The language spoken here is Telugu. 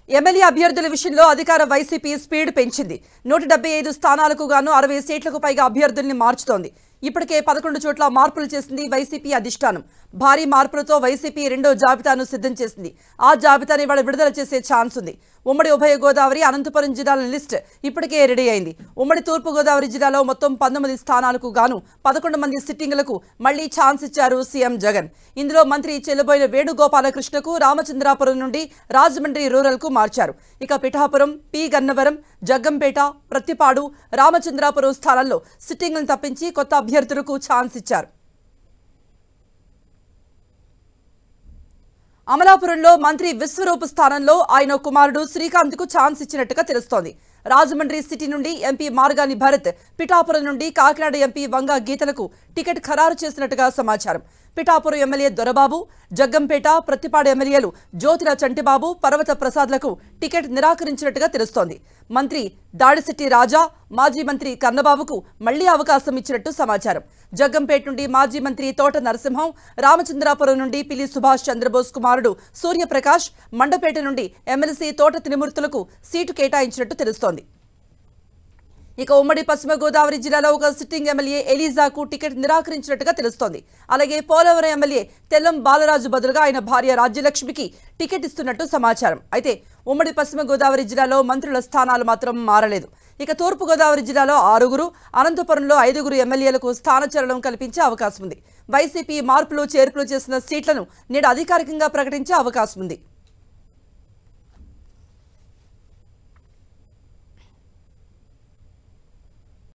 ఎమ్మెల్యే అభ్యర్థుల విషయంలో అధికార వైసీపీ స్పీడ్ పెంచింది. 175 స్థానాలకు గాను 60 సీట్లకు పైగా అభ్యర్థుల్ని మార్చుతోంది. ఇప్పటికే 11 చోట్ల మార్పులు చేసింది వైసీపీ అధిష్టానం. భారీ మార్పులతో వైసీపీ రెండో జాబితాను సిద్ధం చేసింది. ఆ జాబితాని విడుదల చేసే ఛాన్స్ ఉంది. ఉమ్మడి ఉభయ గోదావరి, అనంతపురం జిల్లాల లిస్ట్ ఇప్పటికే రెడీ అయింది. ఉమ్మడి తూర్పు గోదావరి జిల్లాలో మొత్తం 19 స్థానాలకు గాను 11 మంది సిట్టింగులకు మళ్లీ ఛాన్స్ ఇచ్చారు సీఎం జగన్. ఇందులో మంత్రి చెల్లుబోయిన వేణుగోపాలకృష్ణకు రామచంద్రాపురం నుండి రాజమండ్రి రూరల్ కు మార్చారు. ఇక పిఠాపురం, పి గన్నవరం, జగ్గంపేట, ప్రత్తిపాడు, రామచంద్రాపురం స్థానాల్లో సిట్టింగులను తప్పించి కొత్త అభ్యర్థులకు ఛాన్స్ ఇచ్చారు. అమలాపురంలో మంత్రి విశ్వరూప్ స్థానంలో ఆయన కుమారుడు శ్రీకాంత్ కు ఛాన్స్ ఇచ్చినట్టుగా తెలుస్తోంది. రాజమండ్రి సిటీ నుండి ఎంపీ మార్గాని భరత్, పిఠాపురం నుండి కాకినాడ ఎంపీ వంగా గీతలకు టికెట్ ఖరారు చేసినట్టుగా సమాచారం. పిఠాపురం ఎమ్మెల్యే దొరబాబు, జగ్గంపేట, ప్రత్తిపాడు ఎమ్మెల్యేలు జ్యోతిర చంటిబాబు, పర్వత ప్రసాద్లకు టికెట్ నిరాకరించినట్టుగా తెలుస్తోంది. మంత్రి దాడిశెట్టి రాజా, మాజీ మంత్రి కన్నబాబుకు మళ్లీ అవకాశం ఇచ్చినట్టు సమాచారం. జగ్గంపేట నుండి మాజీ మంత్రి తోట నరసింహం, రామచంద్రాపురం నుండి పిల్లి సుభాష్ చంద్రబోస్ కుమారుడు సూర్యప్రకాష్, మండపేట నుండి ఎమ్మెల్సీ తోట త్రిమూర్తులకు సీటు కేటాయించినట్టు తెలుస్తోంది. ఇక ఉమ్మడి పశ్చిమ గోదావరి జిల్లాలో ఒక సిట్టింగ్ ఎమ్మెల్యే ఎలీజాకు టికెట్ నిరాకరించినట్టుగా తెలుస్తోంది. అలాగే పోలవరం ఎమ్మెల్యే తెల్లం బాలరాజు బదులుగా ఆయన భార్య రాజ్యలక్ష్మికి టికెట్ ఇస్తున్నట్టు సమాచారం. అయితే ఉమ్మడి పశ్చిమ గోదావరి జిల్లాలో మంత్రుల స్థానాలు మాత్రం మారలేదు. ఇక తూర్పు గోదావరి జిల్లాలో 6, అనంతపురంలో 5 ఎమ్మెల్యేలకు స్థానచలనం కల్పించే అవకాశం ఉంది. వైసీపీ మార్పులు చేర్పులు చేసిన సీట్లను నేడు అధికారికంగా ప్రకటించే అవకాశం ఉంది.